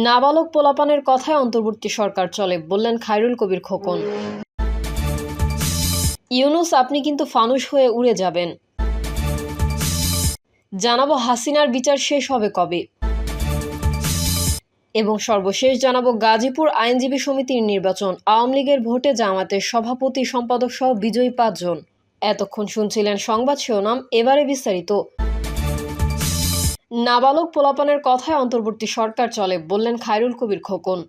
নাবালক পোলাপানের কথায় অন্তর্বর্তী সরকার চলে, বললেন খায়রুল কবির খোকন। ইউনূস, আপনি কিন্তু ফানুস হয়ে উড়ে যাবেন। জানাবো হাসিনার বিচার শেষ হবে কবে। এবং সর্বশেষ জানাবো গাজীপুর আইনজীবী সমিতির নির্বাচন, আওয়ামী লীগের ভোটে জামাতের সভাপতি সম্পাদক সহ বিজয়ী 5 জন। এতক্ষণ শুনছিলেন সংবাদ শিরোনাম, এবারে বিস্তারিত। নাবালক পোলাপানের কথায় অন্তর্বর্তী সরকার চলে, বললেন খায়রুল কবির খোকন।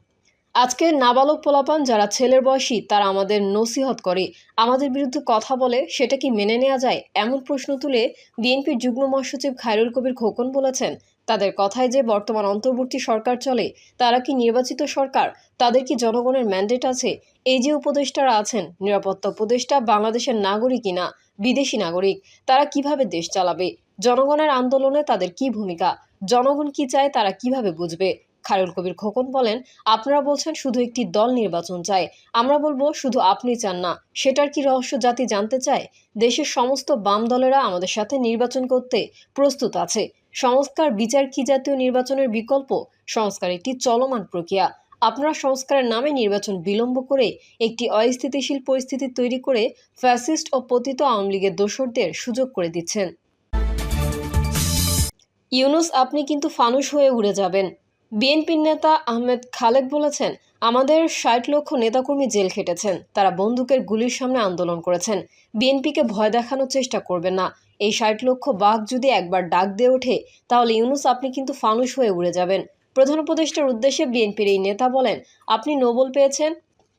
আজকে নাবালক পোলাপান যারা ছেলের বয়সী তারা আমাদের নসিহত করে, আমাদের বিরুদ্ধে কথা বলে, সেটা কি মেনে নেওয়া যায়? এমন প্রশ্ন তুলে বিএনপির যুগ্ম মহাসচিব খায়রুল কবির খোকন বলেছেন, তাদের কথায় যে বর্তমান অন্তর্বর্তী সরকার চলে, তারা কি নির্বাচিত সরকার? তাদের কি জনগণের ম্যান্ডেট আছে? এই যে উপদেষ্টারা আছেন, নিরাপত্তা উপদেষ্টা বাংলাদেশের নাগরিকই না বিদেশি নাগরিক, তারা কিভাবে দেশ চালাবে? জনগণের আন্দোলনে তাদের কি ভূমিকা? জনগণ কি চায় তারা কিভাবে বুঝবে? খায়রুল কবির খোকন বলেন, আপনারা বলছেন শুধু একটি দল নির্বাচন চায়, আমরা বলবো শুধু আপনি চান না। সেটার কি রহস্য জাতি জানতে চায়? দেশের সমস্ত বাম দলেরা আমাদের সাথে নির্বাচন করতে প্রস্তুত আছে। সংস্কার বিচার কি জাতীয় নির্বাচনের বিকল্প? সংস্কার একটি চলমান প্রক্রিয়া। আপনারা সংস্কারের নামে নির্বাচন বিলম্ব করে একটি অস্থিতিশীল পরিস্থিতি তৈরি করে ফ্যাসিস্ট ও পতিত আওয়ামী লীগের দোসরদের সুযোগ করে দিচ্ছেন। ইউনূস, আপনি কিন্তু ফানুস হয়ে উড়ে যাবেন। বিএনপির নেতা আহমেদ খালেদ বলেছেন, আমাদের 60 লক্ষ নেতাকর্মী জেল খেটেছেন, তারা বন্দুকের গুলির সামনে আন্দোলন করেছেন। বিএনপিকে ভয় দেখানোর চেষ্টা করবেন না। এই 60 লক্ষ বাঘ যদি একবার ডাক দিয়ে ওঠে, তাহলে ইউনূস আপনি কিন্তু ফানুস হয়ে উড়ে যাবেন। প্রধান উপদেষ্টার উদ্দেশ্যে বিএনপির এই নেতা বলেন, আপনি নোবেল পেয়েছেন।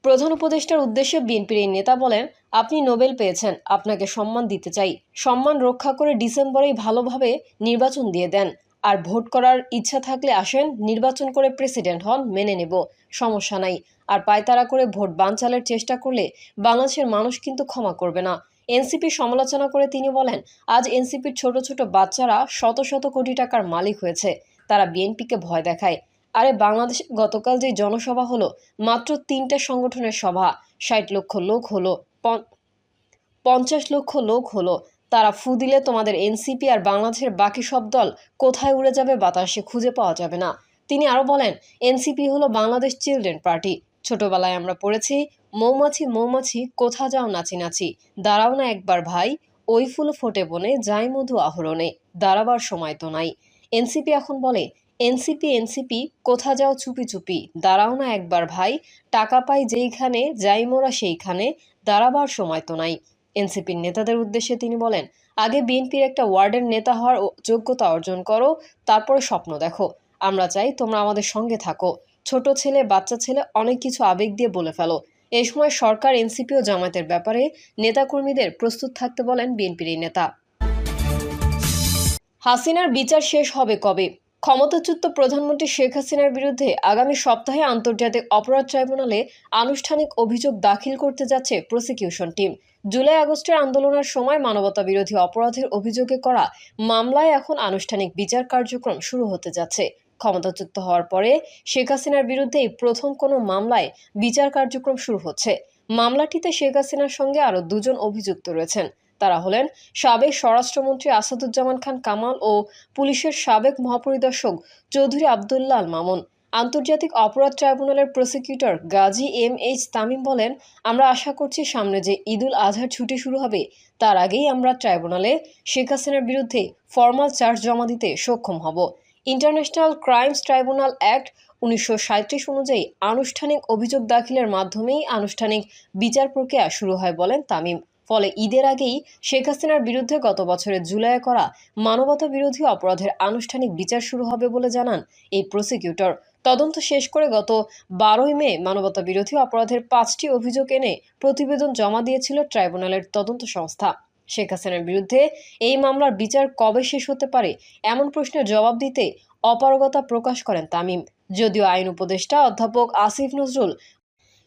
প্রধান উপদেষ্টার উদ্দেশ্যে বিএনপির এই নেতা বলেন, আপনি নোবেল পেয়েছেন, আপনাকে সম্মান দিতে চাই। সম্মান রক্ষা করে ডিসেম্বরেই ভালোভাবে নির্বাচন দিয়ে দেন। আর ভোট করার ইচ্ছা থাকলে আসেন, নির্বাচন করে প্রেসিডেন্ট হন, মেনে নেব, সমস্যা নাই। আর পায়তারা করে ভোট বানচালের চেষ্টা করলে বাংলাদেশের মানুষ কিন্তু ক্ষমা করবে না। এনসিপি সমালোচনা করে তিনি বলেন, আজ এনসিপির ছোট ছোট বাচ্চারা শত শত কোটি টাকার মালিক হয়েছে, তারা বিএনপিকে ভয় দেখায়। আরে বাংলাদেশে গতকাল যে জনসভা হলো, মাত্র 3টে সংগঠনের সভা, 60 লক্ষ লোক হলো, 50 লক্ষ লোক হলো। তারা ফু দিলে তোমাদের এনসিপি আর বাংলাদেশের বাকি সব দল কোথায় উড়ে যাবে বাতাসে খুঁজে পাওয়া যাবে না। তিনি আরও বলেন, এনসিপি হলো বাংলাদেশ চিলড্রেন পার্টি। ছোটবেলায় আমরা পড়েছি, মৌমাছি মৌমাছি কোথা যাও নাচি নাচি, দাঁড়াও না একবার ভাই, ওই ফুল ফোটে বনে যাই মধু আহরণে, দাঁড়াবার সময় তো নাই। এনসিপি এখন বলে, এনসিপি এনসিপি কোথা যাও চুপি চুপি, দাঁড়াও না একবার ভাই, টাকা পাই যেইখানে যাই মোরা সেইখানে, দাঁড়াবার সময় তো নাই। এনসিপির নেতাদের উদ্দেশ্যে তিনি বলেন, আগে বিএনপির একটা ওয়ার্ডের নেতা হওয়ার যোগ্যতা অর্জন করো, তারপরে স্বপ্ন দেখো। আমরা চাই তোমরা আমাদের সঙ্গে থাকো। ছোট ছেলে বাচ্চা ছেলে অনেক কিছু আবেগ দিয়ে বলে ফেলো। এই সময় সরকার এনসিপি ও জামায়াতের ব্যাপারে নেতাকর্মীদের প্রস্তুত থাকতে বলেন বিএনপির এই নেতা। হাসিনার বিচার শেষ হবে কবে? ক্ষমতাচ্যুত প্রধানমন্ত্রী শেখ হাসিনার বিরুদ্ধে আগামী সপ্তাহে আন্তর্জাতিক অপরাধ ট্রাইব্যুনালে আনুষ্ঠানিক অভিযোগ দাখিল করতে যাচ্ছে প্রসিকিউশন টিম। জুলাই আগস্টের আন্দোলনের সময় মানবতাবিরোধী অপরাধের অভিযোগে করা মামলায় এখন আনুষ্ঠানিক বিচার কার্যক্রম শুরু হতে যাচ্ছে। ক্ষমতাচ্যুত হওয়ার পরে শেখ হাসিনার বিরুদ্ধেই প্রথম কোনো মামলায় বিচার কার্যক্রম শুরু হচ্ছে। মামলাটিতে শেখ হাসিনার সঙ্গে আরও 2 জন অভিযুক্ত রয়েছেন। তারা হলেন সাবেক স্বরাষ্ট্রমন্ত্রী আসাদুজ্জামান খান কামাল ও পুলিশের সাবেক মহাপরিদর্শক চৌধুরী আবদুল্লাহ আল মামুন। আন্তর্জাতিক অপরাধ ট্রাইব্যুনালের প্রসিকিউটর গাজী এম.এইচ. তামিম বলেন, আমরা আশা করছি সামনে যে ঈদুল আজহার ছুটি শুরু হবে, তার আগেই আমরা ট্রাইব্যুনালে শেখ হাসিনার বিরুদ্ধে ফরমাল চার্জ জমা দিতে সক্ষম হব। ইন্টারন্যাশনাল ক্রাইমস ট্রাইব্যুনাল অ্যাক্ট 1937 অনুযায়ী আনুষ্ঠানিক অভিযোগ দাখিলের মাধ্যমেই আনুষ্ঠানিক বিচার প্রক্রিয়া শুরু হয় বলেন তামিম। ফলে ঈদের আগেই শেখ হাসিনার বিরুদ্ধে গত বছরের জুলাইয়ে করা মানবতা বিরোধী অপরাধের আনুষ্ঠানিক বিচার শুরু হবে বলে জানান এই প্রসিকিউটর। তদন্ত শেষ করে গত 12ই মে মানবতা বিরোধী অপরাধের 5টি অভিযোগ এনে প্রতিবেদন জমা দিয়েছিল ট্রাইব্যুনালের তদন্ত সংস্থা। শেখ হাসিনার বিরুদ্ধে এই মামলার বিচার কবে শেষ হতে পারে এমন প্রশ্নের জবাব দিতে অপারগতা প্রকাশ করেন তামিম। যদিও আইন উপদেষ্টা অধ্যাপক আসিফ নজরুল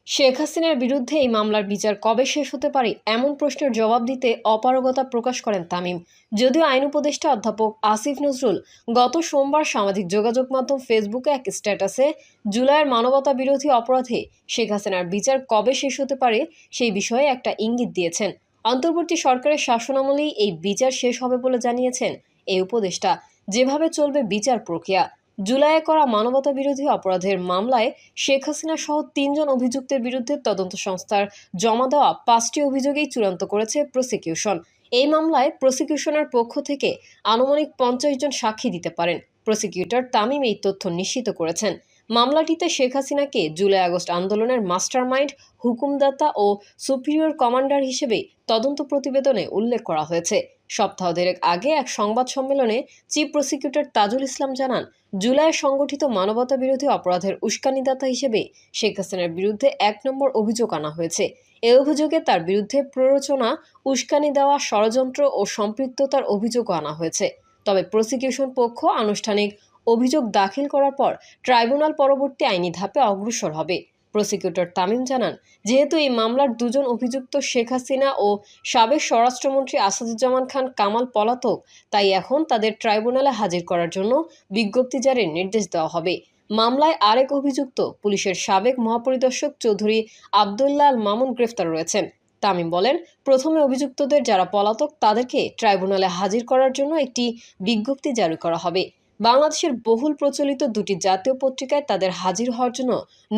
শেখ হাসিনার বিরুদ্ধে এই মামলার বিচার কবে শেষ হতে পারে এমন প্রশ্নের জবাব দিতে অপারগতা প্রকাশ করেন তামিম। যদিও আইন উপদেষ্টা অধ্যাপক আসিফ নজরুল গত সোমবার সামাজিক যোগাযোগ মাধ্যম ফেসবুকে এক স্ট্যাটাসে জুলাইয়ের মানবতা বিরোধী অপরাধে শেখ হাসিনার বিচার কবে শেষ হতে পারে সেই বিষয়ে একটা ইঙ্গিত দিয়েছেন। অন্তর্বর্তী সরকারের শাসনামলেই এই বিচার শেষ হবে বলে জানিয়েছেন এই উপদেষ্টা। যেভাবে চলবে বিচার প্রক্রিয়া, জুলাইয়ে করা মানবতাবিরোধী অপরাধের মামলায় শেখ হাসিনা সহ ৩ জন অভিযুক্তের বিরুদ্ধে তদন্ত সংস্থার জমা দেওয়া ৫টি অভিযোগেই চূড়ান্ত করেছে প্রসিকিউশন। এই মামলায় প্রসিকিউশনের পক্ষ থেকে আনুমানিক ৫০ জন সাক্ষী দিতে পারেন। প্রসিকিউটর তামিম এই তথ্য নিশ্চিত করেছেন। মামলাটিতে শেখ হাসিনাকে জুলাই আগস্ট আন্দোলনের মাস্টারমাইন্ড, হুকুমদাতা ও সুপিরিয়র কমান্ডার হিসেবে তদন্ত প্রতিবেদনে উল্লেখ করা হয়েছে। সপ্তাহ দেড়েক আগে এক সংবাদ সম্মেলনে চিফ প্রসিকিউটর তাজুল ইসলাম জানান, জুলাইয়ে সংগঠিত মানবতাবিরোধী অপরাধের উস্কানিদাতা হিসেবে শেখ হাসিনার বিরুদ্ধে ১ নম্বর অভিযোগ আনা হয়েছে। এই অভিযোগে তার বিরুদ্ধে প্ররোচনা, উস্কানি দেওয়া, ষড়যন্ত্র ও সম্পৃক্ততার অভিযোগও আনা হয়েছে। তবে প্রসিকিউশন পক্ষ আনুষ্ঠানিক অভিযোগ দাখিল করার পর ট্রাইব্যুনাল পরবর্তী আইনি ধাপে অগ্রসর হবে। প্রসিকিউটর তামিম জানান, যেহেতু এই মামলার দুজন অভিযুক্ত শেখ হাসিনা ও সাবেক স্বরাষ্ট্রমন্ত্রী আসাদুজ্জামান খান কামাল পলাতক, তাই এখন তাদের ট্রাইব্যুনালে হাজির করার জন্য বিজ্ঞপ্তি জারির নির্দেশ দেওয়া হবে। মামলায় আরেক অভিযুক্ত পুলিশের সাবেক মহাপরিদর্শক চৌধুরী আবদুল্লাহ আল মামুন গ্রেফতার রয়েছেন। তামিম বলেন, প্রথমে অভিযুক্তদের যারা পলাতক তাদেরকে ট্রাইব্যুনালে হাজির করার জন্য একটি বিজ্ঞপ্তি জারি করা হবে। বাংলাদেশের বহুল প্রচলিত দুটি জাতীয় পত্রিকায় তাদের হাজির হওয়ার জন্য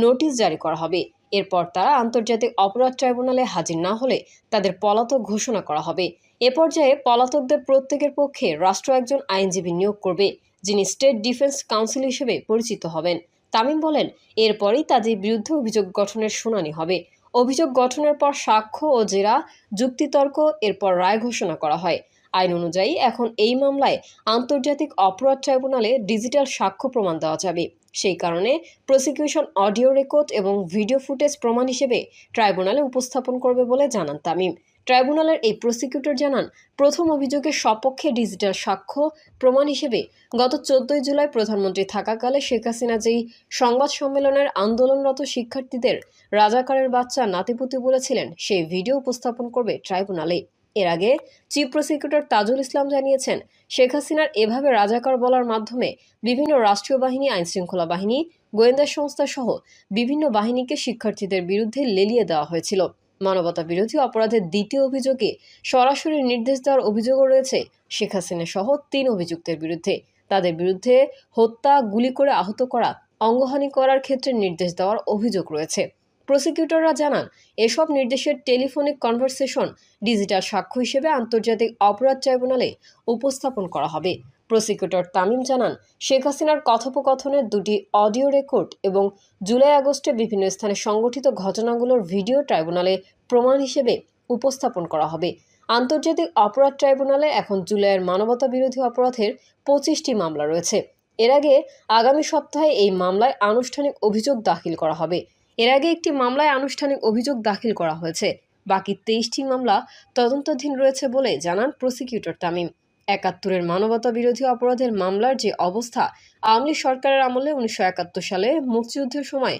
নোটিশ জারি করা হবে। এরপর তারা আন্তর্জাতিক অপরাধ ট্রাইব্যুনালে হাজির না হলে তাদের পলাতক ঘোষণা করা হবে। এ পর্যায়ে পলাতকদের প্রত্যেকের পক্ষে রাষ্ট্র একজন আইনজীবী নিয়োগ করবে, যিনি স্টেট ডিফেন্স কাউন্সিল হিসেবে পরিচিত হবেন। তামিম বলেন, এরপরই তাদের বিরুদ্ধে অভিযোগ গঠনের শুনানি হবে। অভিযোগ গঠনের পর সাক্ষ্য ও জেরা, যুক্তিতর্ক, এরপর রায় ঘোষণা করা হয়। আইন অনুযায়ী এখন এই মামলায় আন্তর্জাতিক অপরাধ ট্রাইব্যুনালে ডিজিটাল সাক্ষ্য প্রমাণ দেওয়া যাবে। সেই কারণে প্রসিকিউশন অডিও রেকর্ড এবং ভিডিও ফুটেজ প্রমাণ হিসেবে ট্রাইব্যুনালে উপস্থাপন করবে বলে জানান তামিম। ট্রাইব্যুনালের এই প্রসিকিউটর জানান, প্রথম অভিযোগের সপক্ষে ডিজিটাল সাক্ষ্য প্রমাণ হিসেবে গত ১৪ জুলাই প্রধানমন্ত্রী থাকাকালে শেখ হাসিনা যেই সংবাদ সম্মেলনের আন্দোলনরত শিক্ষার্থীদের রাজাকারের বাচ্চা নাতিপুতি বলেছিলেন, সেই ভিডিও উপস্থাপন করবে ট্রাইব্যুনালে। এর আগে চিফ প্রসিকিউটর তাজুল ইসলাম জানিয়েছেন, শেখ হাসিনার এভাবে রাজাকার বলার মাধ্যমে বিভিন্ন রাষ্ট্রীয় বাহিনী, আইনশৃঙ্খলা বাহিনী, গোয়েন্দা সংস্থা সহ বিভিন্ন বাহিনীকে শিক্ষার্থীদের বিরুদ্ধে লেলিয়ে দেওয়া হয়েছিল। মানবতা বিরোধী অপরাধের দ্বিতীয় অভিযোগে সরাসরি নির্দেশ দেওয়ার অভিযোগও রয়েছে শেখ হাসিনা সহ ৩ অভিযুক্তের বিরুদ্ধে। তাদের বিরুদ্ধে হত্যা, গুলি করে আহত করা, অঙ্গহানি করার ক্ষেত্রে নির্দেশ দেওয়ার অভিযোগ রয়েছে। প্রসিকিউটররা জানান, এসব নির্দেশের টেলিফোনিক কনভারসেশন ডিজিটাল সাক্ষ্য হিসেবে আন্তর্জাতিক অপরাধ ট্রাইব্যুনালে উপস্থাপন করা হবে। প্রসিকিউটর তামিম জানান, শেখ হাসিনার কথোপকথনের দুটি অডিও রেকর্ড এবং জুলাই আগস্টে বিভিন্ন স্থানে সংঘটিত ঘটনাগুলোর ভিডিও ট্রাইব্যুনালে প্রমাণ হিসেবে উপস্থাপন করা হবে। আন্তর্জাতিক অপরাধ ট্রাইব্যুনালে এখন জুলাইয়ের মানবতা বিরোধী অপরাধের 25টি মামলা রয়েছে। এর আগে আগামী সপ্তাহে এই মামলায় আনুষ্ঠানিক অভিযোগ দাখিল করা হবে। এর আগে একটি মামলায় আনুষ্ঠানিক অভিযোগ দাখিল করা হয়েছে। বাকি 23টি মামলা তদন্তাধীন রয়েছে বলে জানান প্রসিকিউটর তামিম। ৭১-এর মানবতা বিরোধী অপরাধের মামলার যে অবস্থা, আওয়ামী লীগ সরকারের আমলে ১৯৭১ সালে মুক্তিযুদ্ধের সময়